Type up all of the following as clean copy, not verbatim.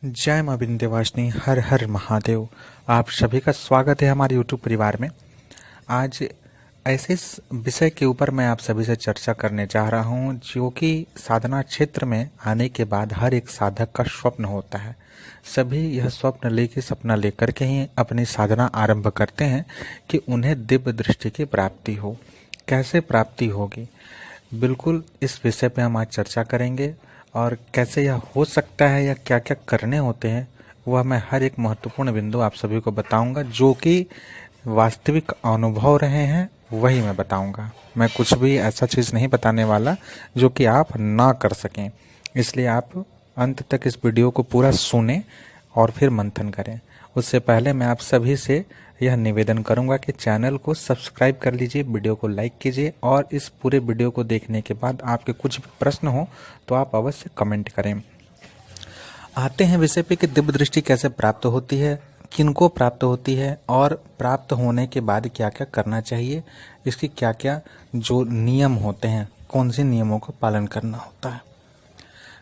जय मां विंध्यवासिनी, हर हर महादेव। आप सभी का स्वागत है हमारे YouTube परिवार में। आज ऐसे विषय के ऊपर मैं आप सभी से चर्चा करने जा रहा हूं, जो कि साधना क्षेत्र में आने के बाद हर एक साधक का स्वप्न होता है। सभी यह सपना लेकर के ही अपनी साधना आरंभ करते हैं कि उन्हें दिव्य दृष्टि की प्राप्ति हो। कैसे प्राप्ति होगी, बिल्कुल इस विषय पे हम आज चर्चा करेंगे। और कैसे यह हो सकता है या क्या क्या करने होते हैं, वह मैं हर एक महत्वपूर्ण बिंदु आप सभी को बताऊंगा। जो कि वास्तविक अनुभव रहे हैं वही मैं बताऊंगा। मैं कुछ भी ऐसा चीज़ नहीं बताने वाला जो कि आप ना कर सकें। इसलिए आप अंत तक इस वीडियो को पूरा सुने और फिर मंथन करें। उससे पहले मैं आप सभी से यह निवेदन करूंगा कि चैनल को सब्सक्राइब कर लीजिए, वीडियो को लाइक कीजिए और इस पूरे वीडियो को देखने के बाद आपके कुछ भी प्रश्न हो तो आप अवश्य कमेंट करें। आते हैं विषय पे कि दिव्य दृष्टि कैसे प्राप्त होती है, किनको प्राप्त होती है और प्राप्त होने के बाद क्या क्या करना चाहिए, इसकी क्या क्या जो नियम होते हैं, कौन से नियमों का पालन करना होता है।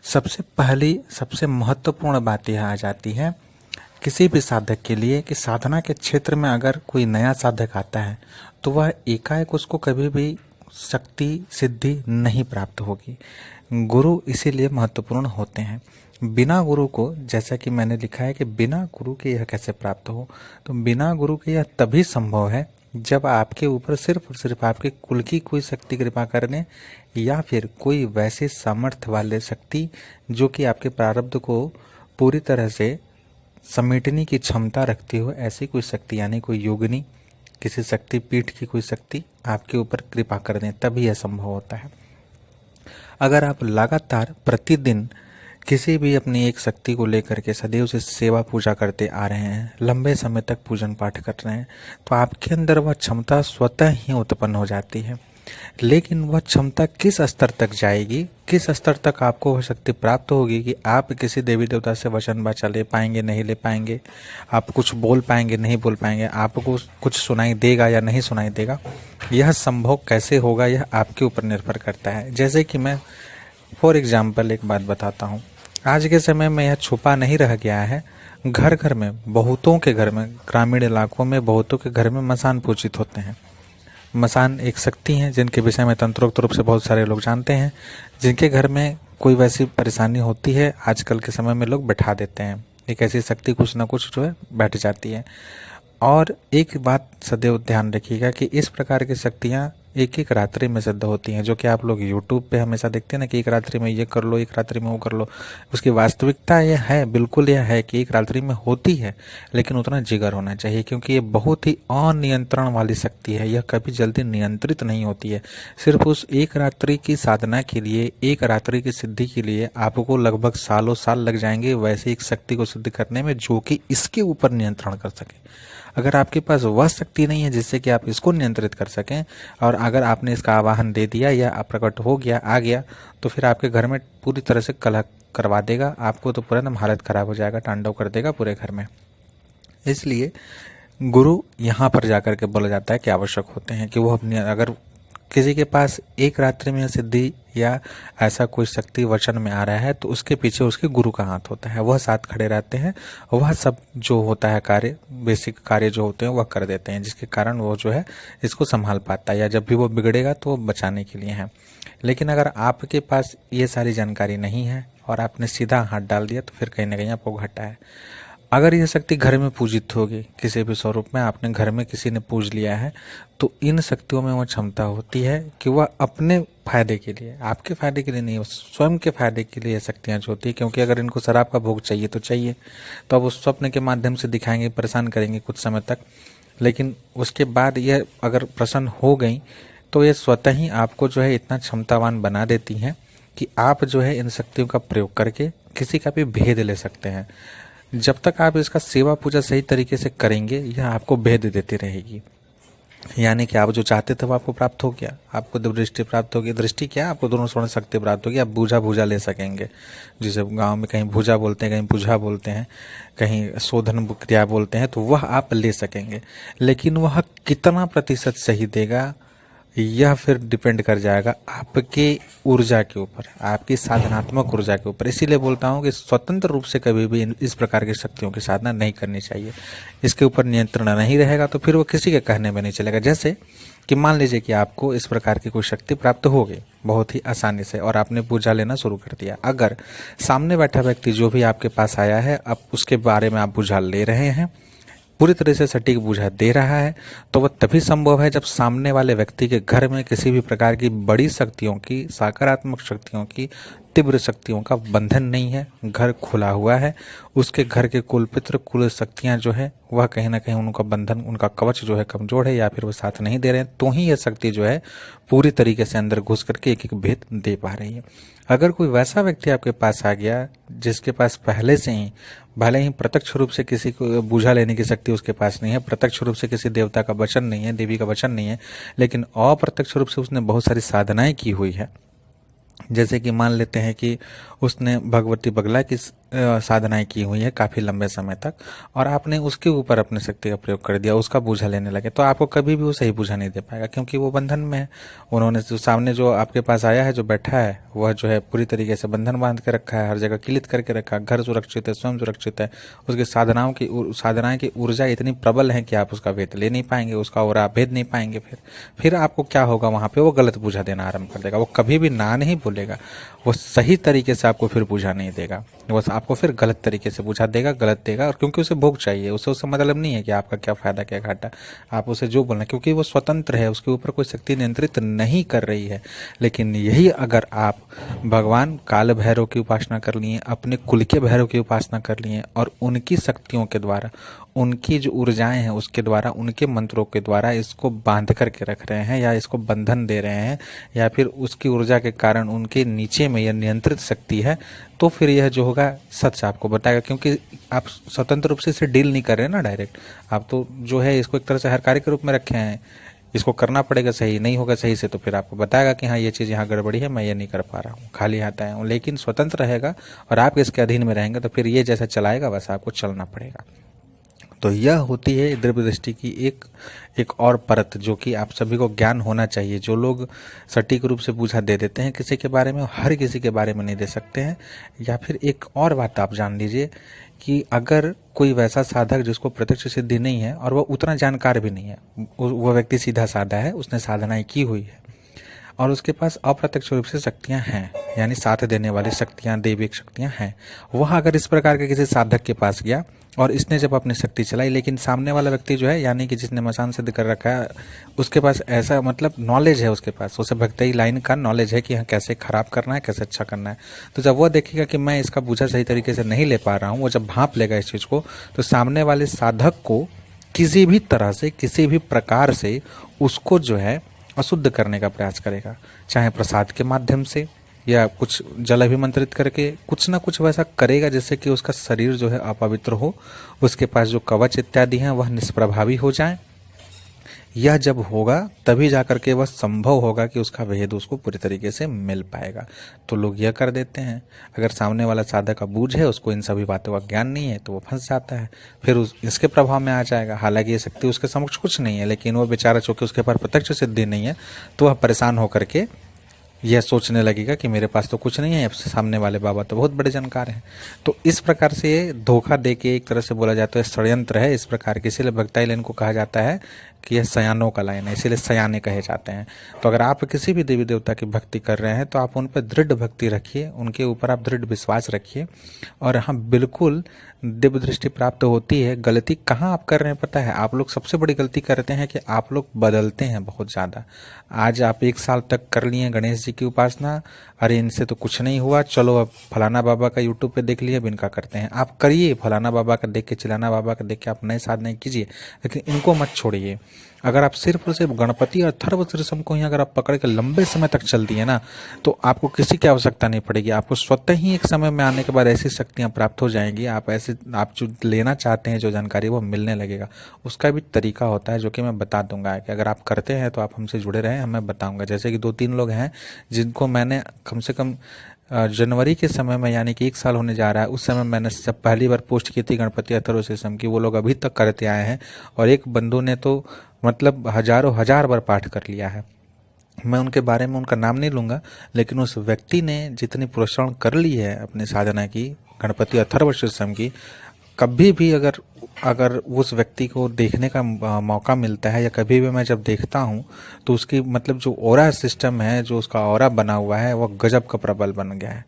सबसे पहली सबसे महत्वपूर्ण बात यह आ जाती है किसी भी साधक के लिए कि साधना के क्षेत्र में अगर कोई नया साधक आता है तो वह एकाएक उसको कभी भी शक्ति सिद्धि नहीं प्राप्त होगी। गुरु इसीलिए महत्वपूर्ण होते हैं। बिना गुरु को, जैसा कि मैंने लिखा है कि बिना गुरु के यह कैसे प्राप्त हो, तो बिना गुरु के यह तभी संभव है जब आपके ऊपर सिर्फ और सिर्फ आपके कुल की कोई शक्ति कृपा करने या फिर कोई वैसे सामर्थ्य वाले शक्ति जो कि आपके प्रारब्ध को पूरी तरह से समेटने की क्षमता रखती हो, ऐसी कोई शक्ति यानी कोई योगिनी, किसी शक्ति पीठ की कोई शक्ति आपके ऊपर कृपा कर दें, तभी यह संभव होता है। अगर आप लगातार प्रतिदिन किसी भी अपनी एक शक्ति को लेकर के सदैव से सेवा पूजा करते आ रहे हैं, लंबे समय तक पूजन पाठ कर रहे हैं, तो आपके अंदर वह क्षमता स्वतः ही उत्पन्न हो जाती है। लेकिन वह क्षमता किस स्तर तक जाएगी, किस स्तर तक आपको वह शक्ति प्राप्त होगी कि आप किसी देवी देवता से वचन वाचा ले पाएंगे नहीं ले पाएंगे, आप कुछ बोल पाएंगे नहीं बोल पाएंगे, आपको कुछ सुनाई देगा या नहीं सुनाई देगा, यह संभव कैसे होगा, यह आपके ऊपर निर्भर करता है। जैसे कि मैं फॉर एग्जाम्पल एक बात बताता हूँ। आज के समय में यह छुपा नहीं रह गया है, घर घर में, बहुतों के घर में, ग्रामीण इलाकों में बहुतों के घर में मसान पूजित होते हैं। मसान एक शक्ति है जिनके विषय में तंत्रोक्त रूप से बहुत सारे लोग जानते हैं। जिनके घर में कोई वैसी परेशानी होती है, आजकल के समय में लोग बैठा देते हैं। एक ऐसी शक्ति कुछ ना कुछ जो है बैठ जाती है। और एक बात सदैव ध्यान रखिएगा कि इस प्रकार की शक्तियाँ एक एक रात्रि में सिद्ध होती हैं, जो कि आप लोग YouTube पे हमेशा देखते हैं ना कि एक रात्रि में ये कर लो, एक रात्रि में वो कर लो। उसकी वास्तविकता यह है, बिल्कुल यह है कि एक रात्रि में होती है, लेकिन उतना जिगर होना चाहिए, क्योंकि ये बहुत ही अनियंत्रण वाली शक्ति है। यह कभी जल्दी नियंत्रित नहीं होती है। सिर्फ उस एक रात्रि की साधना के लिए, एक रात्रि की सिद्धि के लिए आपको लगभग सालों साल लग जाएंगे वैसे एक शक्ति को सिद्ध करने में, जो कि इसके ऊपर नियंत्रण कर सके। अगर आपके पास वह शक्ति नहीं है जिससे कि आप इसको नियंत्रित कर सकें, और अगर आपने इसका आवाहन दे दिया या प्रकट हो गया, आ गया, तो फिर आपके घर में पूरी तरह से कलह करवा देगा। आपको तो पूरा एकदम हालत खराब हो जाएगा, तांडव कर देगा पूरे घर में। इसलिए गुरु यहाँ पर जाकर के बोला जाता है कि आवश्यक होते हैं कि वो अपनी, अगर किसी के पास एक रात्रि में सिद्धि या ऐसा कोई शक्ति वचन में आ रहा है, तो उसके पीछे उसके गुरु का हाथ होता है। वह साथ खड़े रहते हैं, वह सब जो होता है कार्य, बेसिक कार्य जो होते हैं वह कर देते हैं, जिसके कारण वो जो है इसको संभाल पाता है, या जब भी वो बिगड़ेगा तो वो बचाने के लिए है। लेकिन अगर आपके पास ये सारी जानकारी नहीं है और आपने सीधा हाथ डाल दिया, तो फिर कहीं ना कहीं आपको घाटा है। अगर यह शक्ति घर में पूजित होगी, किसी भी स्वरूप में आपने घर में किसी ने पूज लिया है, तो इन शक्तियों में वह क्षमता होती है कि वह अपने फायदे के लिए, आपके फायदे के लिए नहीं, स्वयं के फायदे के लिए शक्तियाँ जो होती है। क्योंकि अगर इनको शराब का भोग चाहिए तो चाहिए, तो अब उस स्वप्न के माध्यम से दिखाएंगे, परेशान करेंगे कुछ समय तक, लेकिन उसके बाद यह अगर प्रसन्न हो गई तो ये स्वतः ही आपको जो है इतना क्षमतावान बना देती हैं कि आप जो है इन शक्तियों का प्रयोग करके किसी का भी भेद ले सकते हैं। जब तक आप इसका सेवा पूजा सही तरीके से करेंगे, यह आपको भेद देती रहेगी। यानी कि आप जो चाहते थे वो आपको प्राप्त हो गया, आपको दृष्टि प्राप्त होगी। दृष्टि क्या, आपको दोनों स्वर्ण शक्ति प्राप्त होगी। आप बूझा भूजा ले सकेंगे, जिसे गांव में कहीं भूजा बोलते हैं, कहीं बुझा बोलते हैं, कहीं शोधन क्रिया बोलते हैं, तो वह आप ले सकेंगे। लेकिन वह कितना प्रतिशत सही देगा यह फिर डिपेंड कर जाएगा आपके ऊर्जा के ऊपर, आपकी साधनात्मक ऊर्जा के ऊपर। इसीलिए बोलता हूँ कि स्वतंत्र रूप से कभी भी इस प्रकार की शक्तियों की साधना नहीं करनी चाहिए। इसके ऊपर नियंत्रण नहीं रहेगा तो फिर वो किसी के कहने में नहीं चलेगा। जैसे कि मान लीजिए कि आपको इस प्रकार की कोई शक्ति प्राप्त हो गई बहुत ही आसानी से और आपने पूजा लेना शुरू कर दिया। अगर सामने बैठा व्यक्ति जो भी आपके पास आया है, अब उसके बारे में आप बुझा ले रहे हैं, पूरी तरह से सटीक बुझा दे रहा है, तो वह तभी संभव है जब सामने वाले व्यक्ति के घर में किसी भी प्रकार की बड़ी शक्तियों की, सकारात्मक शक्तियों की, तीव्र शक्तियों का बंधन नहीं है, घर खुला हुआ है। उसके घर के कुलपित्र, कुल शक्तियां जो है वह कहीं ना कहीं उनका बंधन, उनका कवच जो है कमजोर है या फिर वो साथ नहीं दे रहे हैं, तो ही यह शक्ति जो है पूरी तरीके से अंदर घुस करके एक एक भेद दे पा रही है। अगर कोई वैसा व्यक्ति आपके पास आ गया जिसके पास पहले से ही, भले ही प्रत्यक्ष रूप से किसी को बूझा लेने की शक्ति उसके पास नहीं है, प्रत्यक्ष रूप से किसी देवता का वचन नहीं है, देवी का वचन नहीं है, लेकिन अप्रत्यक्ष रूप से उसने बहुत सारी साधनाएं की हुई है। जैसे कि मान लेते हैं कि उसने भगवती बगला की साधनाएं की हुई है काफ़ी लंबे समय तक, और आपने उसके ऊपर अपनी शक्ति का प्रयोग कर दिया, उसका बूझा लेने लगे, तो आपको कभी भी वो सही बूझा नहीं दे पाएगा, क्योंकि वो बंधन में है। उन्होंने जो सामने जो आपके पास आया है, जो बैठा है, वह जो है पूरी तरीके से बंधन बांध के रखा है, हर जगह किलित करके रखा है, घर सुरक्षित है, स्वयं सुरक्षित है। उसकी साधनाएं की ऊर्जा इतनी प्रबल है कि आप उसका भेद ले नहीं पाएंगे, उसका और आप भेद नहीं पाएंगे। फिर आपको क्या होगा, वहां पे वो गलत बूझा देना आरंभ कर देगा। वो कभी भी ना नहीं बोलेगा, वो सही तरीके से आपको फिर बूझा नहीं देगा, वो आपको फिर गलत तरीके से बूझा देगा, गलत देगा। और क्योंकि उसे भोग चाहिए, उससे मतलब नहीं है कि आपका क्या फायदा क्या घाटा, आप उसे जो बोलना, क्योंकि वो स्वतंत्र है, उसके ऊपर कोई शक्ति नियंत्रित नहीं कर रही है। लेकिन यही अगर आप भगवान काल भैरव की उपासना कर लिए, अपने कुल के भैरव की उपासना कर लिए, और उनकी शक्तियों के द्वारा, उनकी जो ऊर्जाएं हैं उसके द्वारा, उनके मंत्रों के द्वारा इसको बांध करके रख रहे हैं या इसको बंधन दे रहे हैं, या फिर उसकी ऊर्जा के कारण उनके नीचे में यह नियंत्रित शक्ति है, तो फिर यह जो होगा सच आपको बताएगा। क्योंकि आप स्वतंत्र रूप से इसे डील नहीं कर रहे हैं ना डायरेक्ट, आप तो जो है इसको एक तरह से हर कार्य के रूप में रखे हैं, इसको करना पड़ेगा, सही नहीं होगा सही से तो फिर आपको बताएगा कि हाँ ये चीज़ यहाँ गड़बड़ी है, मैं ये नहीं कर पा रहा हूँ, खाली हाथ आया हूँ। लेकिन स्वतंत्र रहेगा और आप इसके अधीन में रहेंगे तो फिर ये जैसा चलाएगा वैसा आपको चलना पड़ेगा। तो यह होती है दिव्य दृष्टि की एक और परत, जो कि आप सभी को ज्ञान होना चाहिए। जो लोग सटीक रूप से बूझा दे देते हैं किसी के बारे में, हर किसी के बारे में नहीं दे सकते हैं। या फिर एक और बात आप जान लीजिए कि अगर कोई वैसा साधक जिसको प्रत्यक्ष सिद्धि नहीं है और वह उतना जानकार भी नहीं है, वह व्यक्ति सीधा साधा है, उसने साधनाएं की हुई है और उसके पास अप्रत्यक्ष रूप से शक्तियां हैं, यानी साथ देने वाली शक्तियां, दैविक शक्तियां हैं, वह अगर इस प्रकार के किसी साधक के पास गया और इसने जब अपनी शक्ति चलाई, लेकिन सामने वाला व्यक्ति जो है, यानी कि जिसने मसान सिद्ध कर रखा है, उसके पास ऐसा मतलब नॉलेज है, उसके पास उसे भक्ति लाइन का नॉलेज है कि हाँ कैसे खराब करना है, कैसे अच्छा करना है, तो जब वह देखेगा कि मैं इसका बूझा सही तरीके से नहीं ले पा रहा हूँ, वो जब भांप लेगा इस चीज़ को, तो सामने वाले साधक को किसी भी तरह से, किसी भी प्रकार से उसको जो है अशुद्ध करने का प्रयास करेगा, चाहे प्रसाद के माध्यम से या कुछ जल अभिमंत्रित करके, कुछ ना कुछ वैसा करेगा जिससे कि उसका शरीर जो है अपवित्र हो, उसके पास जो कवच इत्यादि हैं वह निष्प्रभावी हो जाए। यह जब होगा तभी जाकर के वह संभव होगा कि उसका भेद उसको पूरी तरीके से मिल पाएगा। तो लोग यह कर देते हैं, अगर सामने वाला साधक का बूझ है, उसको इन सभी बातों का ज्ञान नहीं है, तो वो फंस जाता है, फिर इसके प्रभाव में आ जाएगा। हालांकि ये शक्ति उसके समक्ष कुछ नहीं है, लेकिन वो बेचारा चूंकि उसके पास प्रत्यक्ष सिद्धि नहीं है, तो वह परेशान होकर के यह सोचने लगेगा कि मेरे पास तो कुछ नहीं है, सामने वाले बाबा तो बहुत बड़े जानकार हैं। तो इस प्रकार से ये धोखा दे के, एक तरह से बोला जाता है षड्यंत्र है इस प्रकार के, इसीलिए भक्ताई लाइन को कहा जाता है कि यह सयानों का लाइन है, इसीलिए सयाने कहे जाते हैं। तो अगर आप किसी भी देवी देवता की भक्ति कर रहे हैं तो आप उन पर दृढ़ भक्ति रखिए, उनके ऊपर आप दृढ़ विश्वास रखिए, और हाँ बिल्कुल दिव्य दृष्टि प्राप्त होती है। गलती कहाँ आप कर रहे हैं पता है, आप लोग सबसे बड़ी गलती करते हैं कि आप लोग बदलते हैं बहुत ज़्यादा। आज आप 1 साल तक कर लिए गणेश जी की उपासना, अरे इनसे तो कुछ नहीं हुआ, चलो अब फलाना बाबा का यूट्यूब पे देख लिया, अब इनका करते हैं। आप करिए, फलाना बाबा का देख के, चिलाना बाबा का देख के आप नए साधना कीजिए, लेकिन इनको मत छोड़िए। अगर आप सिर्फ और सिर्फ गणपति और अथर्व शीर्षम को ही अगर आप पकड़ के लंबे समय तक चल दिए ना, तो आपको किसी की आवश्यकता नहीं पड़ेगी। आपको स्वतः ही एक समय में आने के बाद ऐसी शक्तियां प्राप्त हो जाएंगी, आप जो लेना चाहते हैं, जो जानकारी वो मिलने लगेगा। उसका भी तरीका होता है जो कि मैं बता दूंगा, कि अगर आप करते हैं तो आप हमसे जुड़े रहें, मैं बताऊंगा। जैसे कि 2-3 लोग हैं जिनको मैंने कम से कम जनवरी के समय में, यानी कि 1 साल होने जा रहा है, उस समय मैंने जब पहली बार पोस्ट की थी गणपति अथर्व शीर्षम की, वो लोग अभी तक करते आए हैं। और एक बंधु ने तो मतलब हजारों हजार बार पाठ कर लिया है। मैं उनके बारे में उनका नाम नहीं लूँगा, लेकिन उस व्यक्ति ने जितनी प्रोत्साहन कर ली है अपनी साधना की, गणपति अथर्व शीर्षम की, कभी भी अगर अगर उस व्यक्ति को देखने का मौका मिलता है, या कभी भी मैं जब देखता हूँ, तो उसकी मतलब जो ऑरा सिस्टम है, जो उसका ऑरा बना हुआ है, वह गजब का प्रबल बन गया है।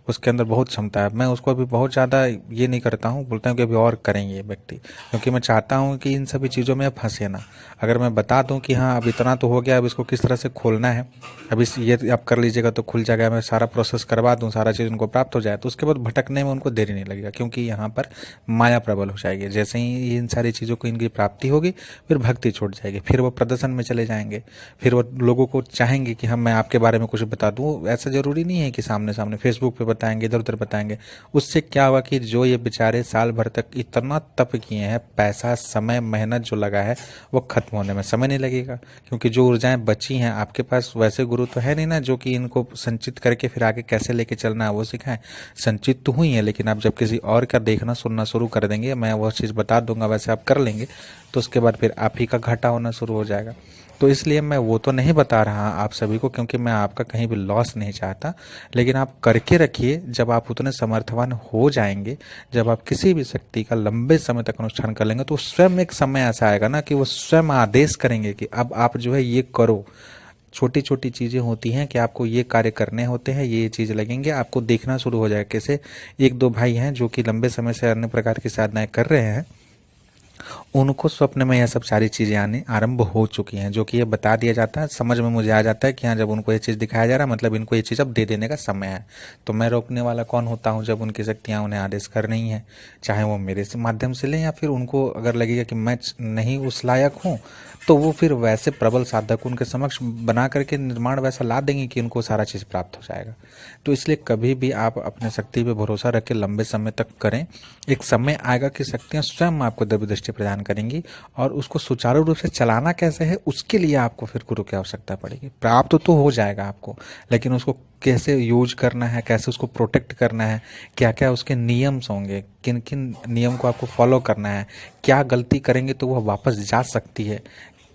उसके अंदर बहुत क्षमता है। मैं उसको अभी बहुत ज़्यादा ये नहीं करता हूँ, बोलता हूँ कि अभी और करेंगे ये व्यक्ति, क्योंकि मैं चाहता हूँ कि इन सभी चीज़ों में अब फंसे ना। अगर मैं बता दूँ कि हाँ अब इतना तो हो गया, अब इसको किस तरह से खोलना है, अब इस ये आप कर लीजिएगा तो खुल जाएगा, मैं सारा प्रोसेस करवा दूँ, सारा चीज़ उनको प्राप्त हो जाए, तो उसके बाद भटकने में उनको देरी नहीं लगेगा, क्योंकि यहाँ पर माया प्रबल हो जाएगी। जैसे ही इन सारी चीज़ों को इनकी प्राप्ति होगी, फिर भक्ति छूट जाएगी, फिर वो प्रदर्शन में चले जाएंगे, फिर वो लोगों को चाहेंगे कि हम मैं आपके बारे में कुछ बता दूँ। ऐसा ज़रूरी नहीं है कि सामने सामने फेसबुक पे बताएंगे, इधर उधर बताएंगे। उससे क्या हुआ कि जो ये बेचारे साल भर तक इतना तप किए हैं, पैसा समय मेहनत जो लगा है, वो खत्म होने में समय नहीं लगेगा, क्योंकि जो ऊर्जाएं बची हैं आपके पास, वैसे गुरु तो है नहीं ना जो कि इनको संचित करके फिर आगे कैसे लेके चलना है वो सिखाएं। संचित तो हुई है, लेकिन आप जब किसी और का देखना सुनना शुरू कर देंगे, मैं वह चीज़ बता दूंगा वैसे आप कर लेंगे, तो उसके बाद फिर आप ही का घाटा होना शुरू हो जाएगा। तो इसलिए मैं वो तो नहीं बता रहा आप सभी को, क्योंकि मैं आपका कहीं भी लॉस नहीं चाहता। लेकिन आप करके रखिए, जब आप उतने समर्थवान हो जाएंगे, जब आप किसी भी शक्ति का लंबे समय तक अनुष्ठान कर लेंगे, तो स्वयं एक समय ऐसा आएगा ना कि वो स्वयं आदेश करेंगे कि अब आप जो है ये करो। छोटी छोटी चीज़ें होती हैं कि आपको ये कार्य करने होते हैं, ये चीज़ लगेंगे, आपको देखना शुरू हो जाएगा। कैसे एक दो भाई हैं जो कि लंबे समय से अन्य प्रकार की साधनाएं कर रहे हैं, उनको स्वप्न में यह सब सारी चीज़ें आने आरंभ हो चुकी हैं, जो कि ये बता दिया जाता है, समझ में मुझे आ जाता है कि हाँ जब उनको ये चीज़ दिखाया जा रहा है, मतलब इनको ये चीज़ अब दे देने का समय है। तो मैं रोकने वाला कौन होता हूँ जब उनकी शक्तियाँ उन्हें आदेश कर रही हैं, चाहे वो मेरे से माध्यम से लें, या फिर उनको अगर लगेगा कि मैं नहीं उस लायक हूँ, तो वो फिर वैसे प्रबल साधक उनके समक्ष बना करके निर्माण वैसा ला देंगे कि उनको सारा चीज़ प्राप्त हो जाएगा। तो इसलिए कभी भी आप अपने शक्ति पे भरोसा रख के लंबे समय तक करें। एक समय आएगा कि शक्तियाँ स्वयं आपको दिव्य दृष्टि प्रदान करेंगी, और उसको सुचारू रूप से चलाना कैसे है उसके लिए आपको फिर गुरु की आवश्यकता पड़ेगी। प्राप्त तो हो जाएगा आपको, लेकिन उसको कैसे यूज करना है, कैसे उसको प्रोटेक्ट करना है, क्या क्या उसके नियम्स होंगे, किन किन नियम को आपको फॉलो करना है, क्या गलती करेंगे तो वह वापस जा सकती है,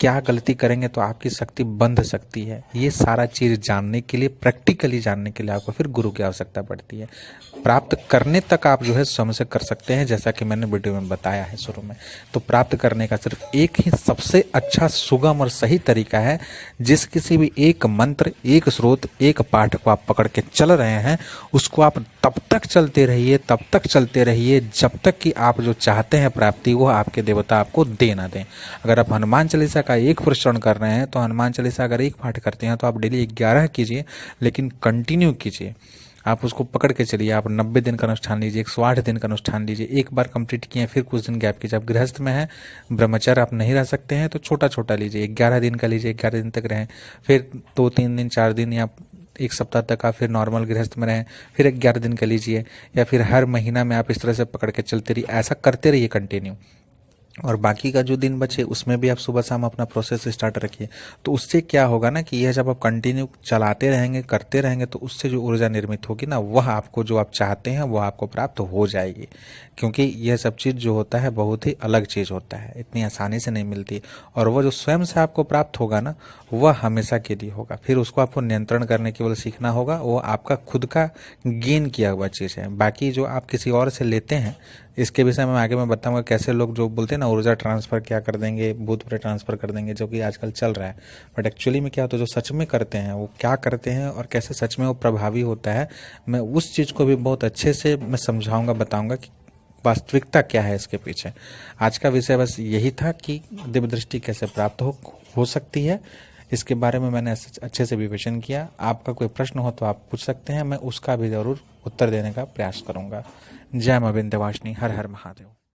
क्या गलती करेंगे तो आपकी शक्ति बंध सकती है, ये सारा चीज़ जानने के लिए, प्रैक्टिकली जानने के लिए आपको फिर गुरु की आवश्यकता पड़ती है। प्राप्त करने तक आप जो है स्वयं से कर सकते हैं, जैसा कि मैंने वीडियो में बताया है शुरू में। तो प्राप्त करने का सिर्फ एक ही सबसे अच्छा, सुगम और सही तरीका है। जिस किसी भी एक मंत्र, एक स्रोत, एक पाठ को आप पकड़ के चल रहे हैं, उसको आप तब तक चलते रहिए, तब तक चलते रहिए, जब तक कि आप जो चाहते हैं प्राप्ति, वो आपके देवता आपको दे ना दें। अगर आप हनुमान चालीसा का एक प्रश्न कर रहे हैं, तो हनुमान चालीसा अगर एक पाठ करते हैं तो आप डेली 11 कीजिए, लेकिन कंटिन्यू कीजिए। आप उसको पकड़ के चलिए। आप 90 दिन का अनुष्ठान लीजिए, 108 दिन का अनुष्ठान लीजिए। एक बार कंप्लीट किए फिर कुछ दिन गैप कीजिए। आप गृहस्थ में हैं, ब्रह्मचर्य आप नहीं रह सकते हैं, तो छोटा छोटा लीजिए, 11 दिन का लीजिए, 11 दिन तक रहें। फिर 2-3 दिन 4 दिन या एक सप्ताह तक आप फिर नॉर्मल गृहस्थ में रहें, फिर 11 दिन का लीजिए, या फिर हर महीना में आप इस तरह से पकड़ के चलते रहिए। ऐसा करते रहिए कंटिन्यू। और बाकी का जो दिन बचे उसमें भी आप सुबह शाम अपना प्रोसेस स्टार्ट रखिए। तो उससे क्या होगा ना कि यह जब आप कंटिन्यू चलाते रहेंगे, करते रहेंगे, तो उससे जो ऊर्जा निर्मित होगी ना, वह आपको जो आप चाहते हैं वो आपको प्राप्त हो जाएगी। क्योंकि यह सब चीज़ जो होता है बहुत ही अलग चीज़ होता है, इतनी आसानी से नहीं मिलती। और वह जो स्वयं से आपको प्राप्त होगा ना, वह हमेशा के लिए होगा। फिर उसको आपको नियंत्रण करने केवल सीखना होगा। वो आपका खुद का गेन किया हुआ चीज़ है। बाकी जो आप किसी और से लेते हैं, इसके विषय में आगे मैं बताऊंगा कैसे लोग जो बोलते हैं ना ऊर्जा ट्रांसफर क्या कर देंगे, भूत प्रेत ट्रांसफर कर देंगे, जो कि आजकल चल रहा है। बट एक्चुअली में क्या होता है, जो सच में करते हैं वो क्या करते हैं और कैसे सच में वो प्रभावी होता है, मैं उस चीज़ को भी बहुत अच्छे से मैं समझाऊंगा, बताऊंगा कि वास्तविकता क्या है इसके पीछे। आज का विषय बस यही था कि दिव्य दृष्टि कैसे प्राप्त हो सकती है। इसके बारे में मैंने अच्छे से विवेचन किया। आपका कोई प्रश्न हो तो आप पूछ सकते हैं, मैं उसका भी जरूर उत्तर देने का प्रयास करूंगा। जय मां विंध्यवासिनी। हर हर महादेव।